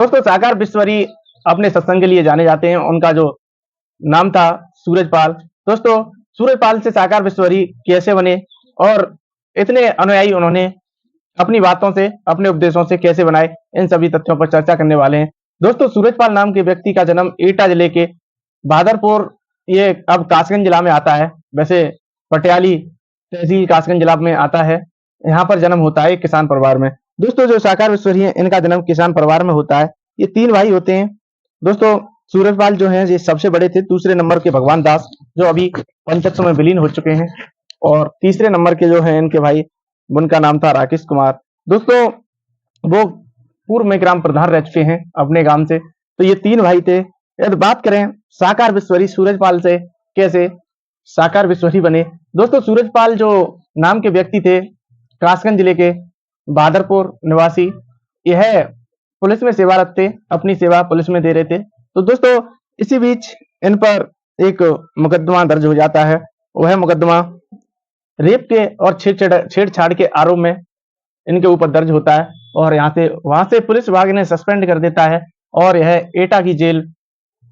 दोस्तों साकार बिस्वरी अपने सत्संग के लिए जाने जाते हैं। उनका जो नाम था सूरजपाल। दोस्तों सूरजपाल से साकार बिस्वरी कैसे बने और इतने अनुयायी उन्होंने अपनी बातों से, अपने उपदेशों से कैसे बनाए, इन सभी तथ्यों पर चर्चा करने वाले हैं। दोस्तों सूरजपाल नाम के व्यक्ति का जन्म एटा जिले के बहादुरपुर, ये अब कासगंज जिला में आता है, वैसे पटियाली तहसील कासगंज जिला में आता है। यहाँ पर जन्म होता है एक किसान परिवार में। दोस्तों जो साकार बिस्वरी है इनका जन्म किसान परिवार में होता है। ये 3 भाई होते हैं। दोस्तों सूरजपाल जो है ये सबसे बड़े थे। दूसरे नंबर के भगवान दास जो अभी पंचतत्व में विलीन हो चुके हैं, और तीसरे नंबर के जो है इनके भाई, उनका नाम था राकेश कुमार। दोस्तों वो पूर्व में ग्राम प्रधान रह चुके हैं अपने गांव से। तो ये 3 भाई थे। यदि बात करें साकार बिस्वरी सूरजपाल से कैसे साकार बिस्वरी बने। दोस्तों सूरजपाल जो नाम के व्यक्ति थे, कासगंज जिले के बहादुरपुर निवासी, यह पुलिस में सेवारत थे, अपनी सेवा पुलिस में दे रहे थे। तो दोस्तों इसी बीच इन पर एक मुकदमा दर्ज हो जाता है। वह मुकदमा रेप के और छेड़छाड़ के आरोप में इनके ऊपर दर्ज होता है, और वहां से पुलिस विभाग इन्हें सस्पेंड कर देता है, और यह एटा की जेल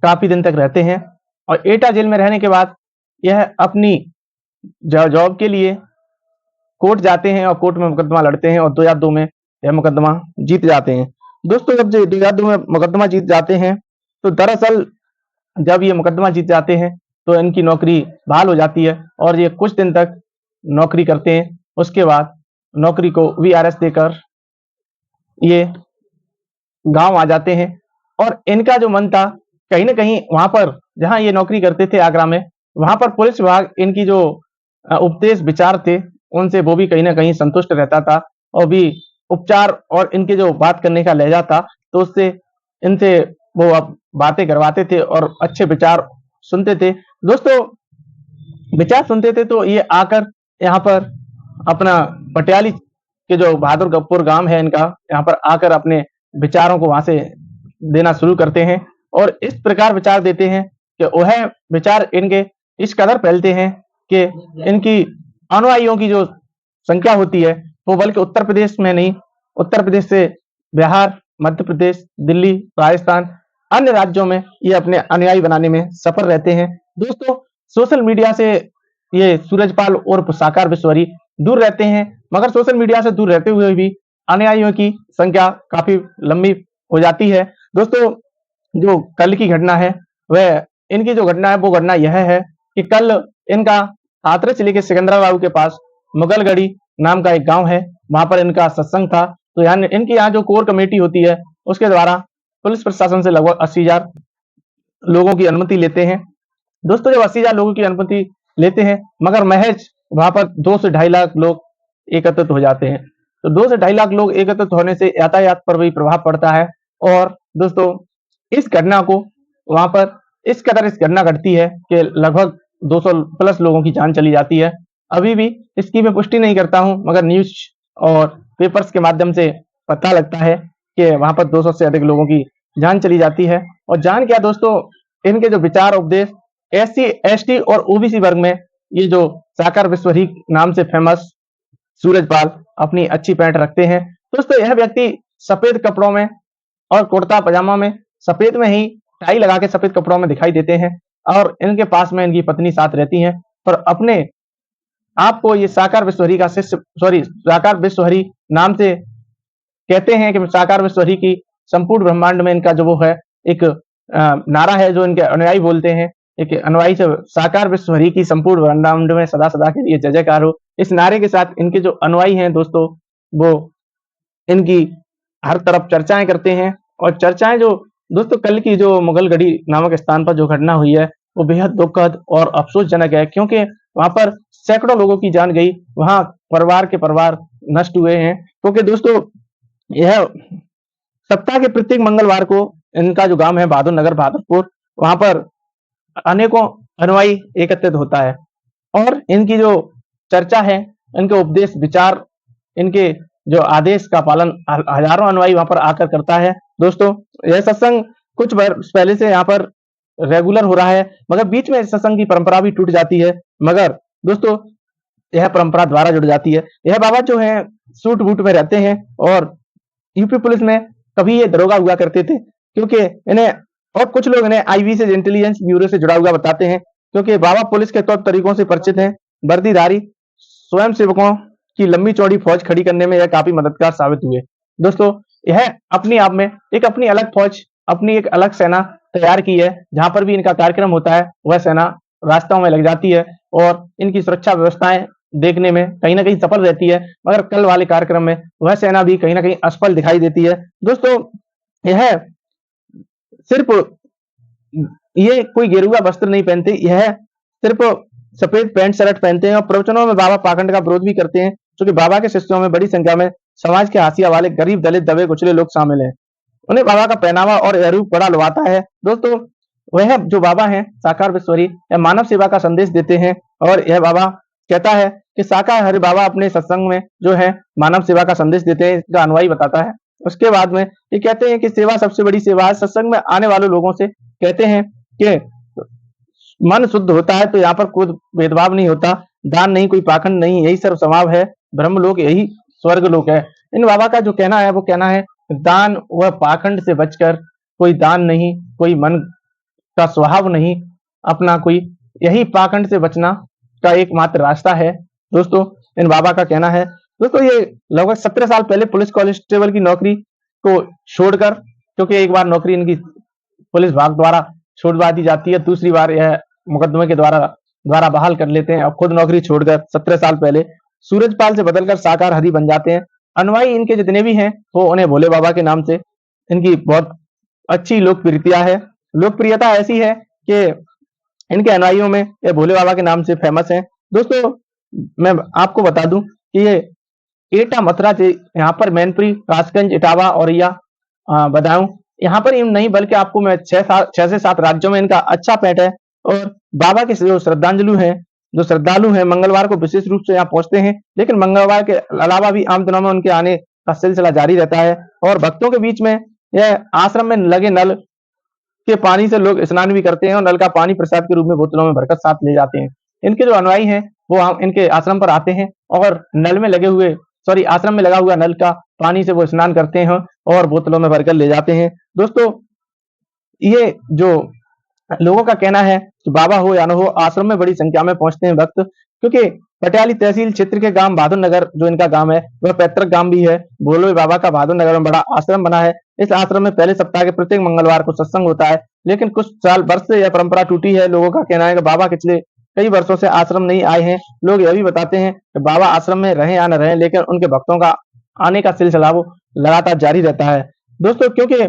काफी दिन तक रहते हैं। और एटा जेल में रहने के बाद यह अपनी जॉब के लिए कोर्ट जाते हैं और कोर्ट में मुकदमा लड़ते हैं, और 2002 में यह मुकदमा जीत जाते हैं। दोस्तों जब 2002 में मुकदमा जीत जाते हैं, तो दरअसल जब ये मुकदमा जीत जाते हैं तो इनकी नौकरी बहाल हो जाती है, और ये कुछ दिन तक नौकरी करते हैं। उसके बाद नौकरी को वीआरएस देकर ये गांव आ जाते हैं। और इनका जो मन था कहीं ना कहीं वहां पर जहां ये नौकरी करते थे आगरा में, वहां पर पुलिस विभाग इनकी जो उपदेश विचार थे उनसे वो भी कहीं ना कहीं संतुष्ट रहता था, और भी उपचार और इनके जो बात करने का लहजा था तो उससे इनसे वो अब बातें करवाते थे और अच्छे विचार सुनते थे। दोस्तों विचार सुनते थे तो ये आकर यहाँ पर अपना पटियाली के जो बहादुरपुर गांव है इनका, यहाँ पर आकर अपने विचारों को वहां से देना शुरू करते हैं, और इस प्रकार विचार देते हैं कि वह विचार इनके इस कदर फैलते हैं कि इनकी अनुयायियों की जो संख्या होती है वो बल्कि उत्तर प्रदेश में नहीं, उत्तर प्रदेश से बिहार, मध्य प्रदेश, दिल्ली, राजस्थान, अन्य राज्यों में ये अपने अनुयायी बनाने में सफल रहते हैं। दोस्तों सोशल मीडिया से ये सूरजपाल और साकार बिस्वरी दूर रहते हैं, मगर सोशल मीडिया से दूर रहते हुए भी अनुयायियों की संख्या काफी लंबी हो जाती है। दोस्तों जो कल की घटना है, वह इनकी जो घटना है वो घटना यह है कि कल इनका हाथरस जिले के सिकंदराबाद के पास मुगलगढ़ी नाम का एक गांव है, वहां पर इनका सत्संग था। तो इनकी यहाँ जो कोर कमेटी होती है उसके द्वारा पुलिस प्रशासन से लगभग 80,000 लोगों की अनुमति लेते हैं। दोस्तों जब 80,000 लोगों की अनुमति लेते हैं, मगर महज वहां पर 2 से 2.5 लाख लोग एकत्रित हो जाते हैं। तो 2 से 2.5 लाख लोग एकत्रित होने से यातायात पर भी प्रभाव पड़ता है। और दोस्तों इस घटना को वहां पर इस घटना घटती है कि लगभग 200 प्लस लोगों की जान चली जाती है। अभी भी इसकी मैं पुष्टि नहीं करता हूं, मगर न्यूज और पेपर्स के माध्यम से पता लगता है कि वहां पर 200 से अधिक लोगों की जान चली जाती है। और जान क्या दोस्तों, इनके जो विचार उपदेश एससी, एसटी और ओबीसी वर्ग में, ये जो साकार बिस्वरी नाम से फेमस सूरजपाल अपनी अच्छी पैंट रखते हैं। दोस्तों यह व्यक्ति सफेद कपड़ों में और कुर्ता पजामा में, सफेद में ही टाई लगा के सफेद कपड़ों में दिखाई देते हैं, और इनके पास में इनकी पत्नी साथ रहती हैं। पर अपने आपको ये साकार बिस्वरी का शिष्य, साकार बिस्वरी नाम से कहते हैं कि साकार बिस्वरी की संपूर्ण ब्रह्मांड में इनका जो वो है एक नारा है जो इनके अनुयायी बोलते हैं, एक अनुयायी से साकार बिस्वरी की संपूर्ण ब्रह्मांड में सदा सदा के लिए जय जयकार हो। इस नारे के साथ इनके जो अनुयायी हैं दोस्तों, वो इनकी हर तरफ चर्चाएं करते हैं। और चर्चाएं जो दोस्तों कल की जो मुगलगढ़ी नामक स्थान पर जो घटना हुई है वो बेहद दुखद और अफसोसजनक है, क्योंकि वहां पर सैकड़ों लोगों की जान गई, वहां परिवार के परिवार नष्ट हुए हैं। क्योंकि दोस्तों यह सप्ताह के प्रत्येक मंगलवार को इनका जो गांव है बहादुर नगर बहादुरपुर, वहां पर अनेकों अनुयायी एकत्रित होता है, और इनकी जो चर्चा है, इनके उपदेश विचार, इनके जो आदेश का पालन हजारों अनुयायी वहां पर आकर करता है। दोस्तों यह सत्संग कुछ वर्ष पहले से यहाँ पर रेगुलर हो रहा है, मगर बीच में सत्संग की परंपरा भी टूट जाती है, मगर दोस्तों यह परंपरा द्वारा जुड़ जाती है। यह बाबा जो है सूट बूट में रहते हैं और यूपी पुलिस में कभी ये दरोगा हुआ करते थे, क्योंकि इन्हें और कुछ लोग इन्हें आईबीसी इंटेलिजेंस ब्यूरो से जुड़ा हुआ बताते हैं, क्योंकि बाबा पुलिस के तौर तरीकों से परिचित हैं। वर्दीधारी स्वयं सेवकों की लंबी चौड़ी फौज खड़ी करने में यह काफी मददगार साबित हुए। दोस्तों, यह अपने आप में एक अपनी अलग फौज, अपनी एक अलग सेना तैयार की है। जहां पर भी इनका कार्यक्रम होता है वह सेना रास्तों में लग जाती है और इनकी सुरक्षा व्यवस्थाएं देखने में कहीं ना कहीं सफल रहती है, मगर कल वाले कार्यक्रम में वह सेना भी कहीं ना कहीं असफल दिखाई देती है। दोस्तों, यह सिर्फ ये कोई गेरुआ वस्त्र नहीं पहनते, यह सिर्फ सफेद पैंट शर्ट पहनते हैं और प्रवचनों में बाबा पाखंड का विरोध भी करते हैं, क्योंकि बाबा के शिष्यों में बड़ी संख्या में समाज के हाशिया वाले गरीब, दलित, दबे कुचले लोग शामिल हैं। उन्हें बाबा का पहनावा और यह रूप बड़ा लुभाता है। दोस्तों, वह जो बाबा हैं साकार विश्वरी, यह मानव सेवा का संदेश देते हैं और यह बाबा कहता है कि साकार हरि बाबा अपने सत्संग में जो है मानव सेवा का संदेश देते हैं, इसका अनुयायी बताता है। उसके बाद में ये कहते हैं कि सेवा सबसे बड़ी सेवा है। सत्संग में आने वाले लोगों से कहते हैं कि मन शुद्ध होता है तो यहाँ पर कोई भेदभाव नहीं होता, दान नहीं, कोई पाखंड नहीं, यही सर्व समाव है, ब्रह्मलोक यही स्वर्ग लोक है। इन बाबा का जो कहना है वो कहना है दान व पाखंड से बचकर, कोई दान नहीं, कोई मन का स्वभाव नहीं अपना कोई, यही पाखंड से बचना का एकमात्र रास्ता है। दोस्तों, इन बाबा का कहना है। दोस्तों, ये लगभग 17 साल पहले पुलिस कांस्टेबल की नौकरी को छोड़कर, क्योंकि एक बार नौकरी इनकी पुलिस विभाग द्वारा छोड़वा दी जाती है, दूसरी बार यह मुकदमे के द्वारा बहाल कर लेते हैं और खुद नौकरी छोड़कर 17 साल पहले सूरजपाल से बदलकर साकार हरि बन जाते हैं। अनुयायी इनके जितने भी हैं वो उन्हें भोले बाबा के नाम से, इनकी बहुत अच्छी लोकप्रियता है। लोकप्रियता ऐसी है कि इनके अनुयायियों में ये भोले बाबा के नाम से फेमस हैं। दोस्तों, मैं आपको बता दूं कि ये एटा, मथुरा से यहाँ पर मैनपुरी, कासगंज, इटावा, औरैया, बदायूं, यहाँ पर ही नहीं बल्कि आपको मैं 6 से 7 राज्यों में इनका अच्छा पैठ है। और बाबा के जो श्रद्धालु हैं मंगलवार को विशेष रूप से यहाँ पहुंचते हैं, लेकिन मंगलवार के अलावा भी आम दिनों में उनके आने का सिलसिला जारी रहता है। और भक्तों के बीच में यह आश्रम में लगे नल के पानी से लोग स्नान भी करते हैं और नल का पानी प्रसाद के रूप में बोतलों में भरकर साथ ले जाते हैं। इनके जो अनुयायी हैं वो इनके आश्रम पर आते हैं और आश्रम में लगा हुआ नल का पानी से वो स्नान करते हैं और बोतलों में भरकर ले जाते हैं। दोस्तों, ये जो लोगों का कहना है कि बाबा हो या न हो, आश्रम में बड़ी संख्या में पहुंचते हैं भक्त, क्योंकि पटियाली तहसील क्षेत्र के गांव बहादुर नगर जो इनका गांव है वह पैतृक गांव भी है। भोले बाबा का बहादुर नगर में बड़ा आश्रम बना है। इस आश्रम में पहले सप्ताह के प्रत्येक मंगलवार को सत्संग होता है, लेकिन कुछ वर्ष से यह परंपरा टूटी है। लोगों का कहना है कि बाबा पिछले कई वर्षों से आश्रम नहीं आए हैं। लोग यह भी बताते हैं कि बाबा आश्रम में रहे या न रहे, लेकिन उनके भक्तों का आने का सिलसिला वो लगातार जारी रहता है। दोस्तों, क्योंकि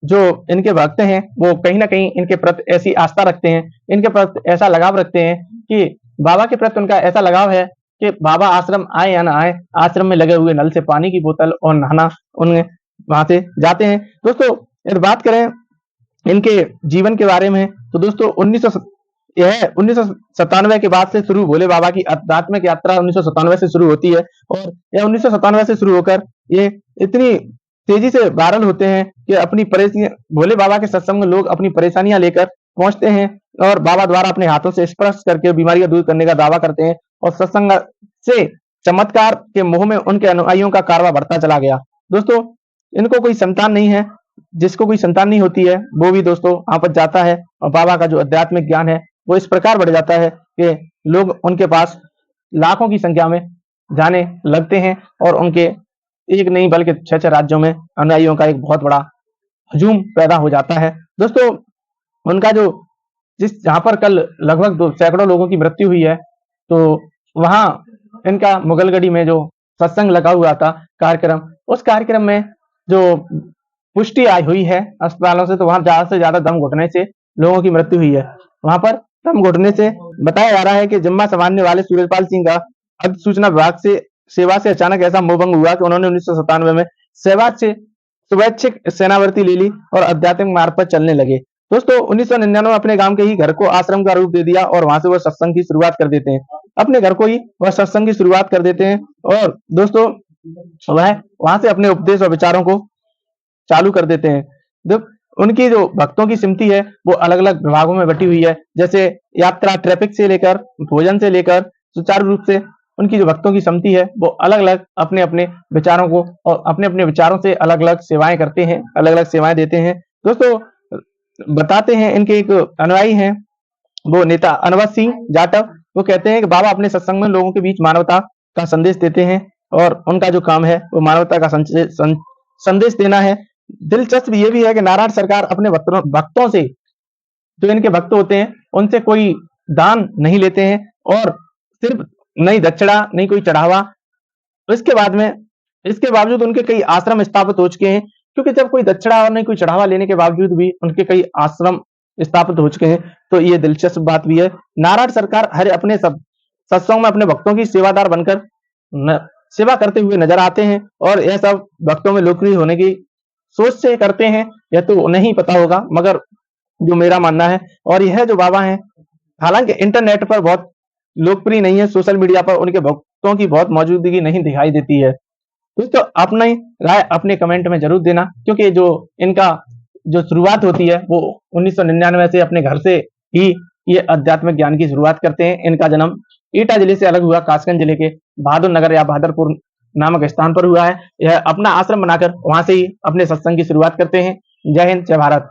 जो इनके भक्त हैं वो कहीं ना कहीं इनके प्रति ऐसी आस्था रखते हैं, इनके प्रति ऐसा लगाव रखते हैं कि बाबा के प्रति उनका ऐसा लगाव है कि बाबा आश्रम आए या ना आए, आश्रम में लगे हुए नल से पानी की बोतल और नहाना उन्हें वहां से जाते हैं। दोस्तों, यदि बात करें इनके जीवन के बारे में तो दोस्तों 1997 के बाद से शुरू, भोले बाबा की आध्यात्मिक यात्रा 1997 से शुरू होती है और यह 1997 से शुरू होकर ये इतनी तेजी से वायरल होते हैं कि अपनी परेशानी, भोले बाबा के सत्संग में लोग अपनी परेशानियां लेकर पहुंचते हैं और बाबा द्वारा अपने हाथों से स्पर्श करके बीमारियां दूर करने का दावा करते हैं और सत्संग से चमत्कार के मोह में उनके अनुयायियों का कारवा बढ़ता चला गया। दोस्तों, इनको कोई संतान नहीं है, जिसको कोई संतान नहीं होती है वो भी दोस्तों वहां पर जाता है और बाबा का जो आध्यात्मिक ज्ञान है वो इस प्रकार बढ़ जाता है कि लोग उनके पास लाखों की संख्या में जाने लगते हैं और उनके एक नहीं बल्कि 6 राज्यों में अनुयायियों का एक बहुत बड़ा हजूम पैदा हो जाता है। दोस्तों, उनका जो जहां पर कल लगभग सैकड़ों लोगों की मृत्यु हुई है, तो वहां इनका मुगलगढ़ी में जो सत्संग लगा हुआ था कार्यक्रम, उस कार्यक्रम में जो पुष्टि आई हुई है अस्पतालों से, तो वहां ज्यादा से ज्यादा दम घुटने से लोगों की मृत्यु हुई है। वहां पर दम घुटने से बताया जा रहा है कि जिम्मा संभालने वाले सूरजपाल सिंह का अग्नि सूचना विभाग से सेवा से अचानक ऐसा मोहभंग हुआ कि उन्होंने 1997 में सेवा से स्वैच्छिक सेनावर्ती ले ली और आध्यात्मिक मार्ग पर चलने लगे। दोस्तों, 1999 अपने गांव के ही घर को आश्रम का रूप दे दिया और वहां से वह सत्संग की शुरुआत कर देते हैं। अपने घर को ही वह सत्संग की शुरुआत कर देते हैं और दोस्तों वह वहां से अपने उपदेश और विचारों को चालू कर देते हैं। जब उनकी जो भक्तों की सिमती है वो अलग अलग विभागों में बटी हुई है, जैसे यात्रा, ट्रैफिक से लेकर भोजन से लेकर सुचारू रूप से उनकी जो भक्तों की समिति है वो अलग अलग अपने अपने विचारों को और अपने अपने विचारों से अलग अलग सेवाएं करते हैं, अलग अलग सेवाएं देते हैं। दोस्तों बताते हैं, इनके एक अनुयायी हैं वो नेता अनवर सिंह जाटव, वो कहते हैं कि बाबा अपने सत्संग में लोगों के बीच मानवता का संदेश देते हैं और उनका जो काम है वो मानवता का संदेश देना है। दिलचस्प ये भी है कि नारायण सरकार अपने भक्तों से, जो इनके भक्त होते हैं, उनसे कोई दान नहीं लेते हैं और सिर्फ नहीं दक्षिणा नहीं कोई चढ़ावा। इसके बाद में इसके बावजूद उनके कई आश्रम स्थापित हो चुके हैं, क्योंकि जब कोई दक्षिणा और नहीं कोई चढ़ावा लेने के बावजूद भी उनके कई आश्रम स्थापित हो चुके हैं, तो ये दिलचस्प बात भी है। नारायण सरकार हर अपने सब सत्संग में अपने भक्तों की सेवादार बनकर सेवा करते हुए नजर आते हैं और यह सब भक्तों में लोकप्रिय होने की सोच से करते हैं, यह तो नहीं पता होगा, मगर जो मेरा मानना है। और यह जो बाबा हैं, हालांकि इंटरनेट पर बहुत लोकप्रिय नहीं है, सोशल मीडिया पर उनके भक्तों की बहुत मौजूदगी नहीं दिखाई देती है। दोस्तों अपनी राय अपने कमेंट में जरूर देना, क्योंकि जो इनका जो शुरुआत होती है वो 1999 से अपने घर से ही ये आध्यात्मिक ज्ञान की शुरुआत करते हैं। इनका जन्म एटा जिले से अलग हुआ, कासगंज जिले के बहादुर नगर या बहादुरपुर नामक स्थान पर हुआ है। यह अपना आश्रम बनाकर वहां से ही अपने सत्संग की शुरुआत करते हैं। जय हिंद, जय भारत।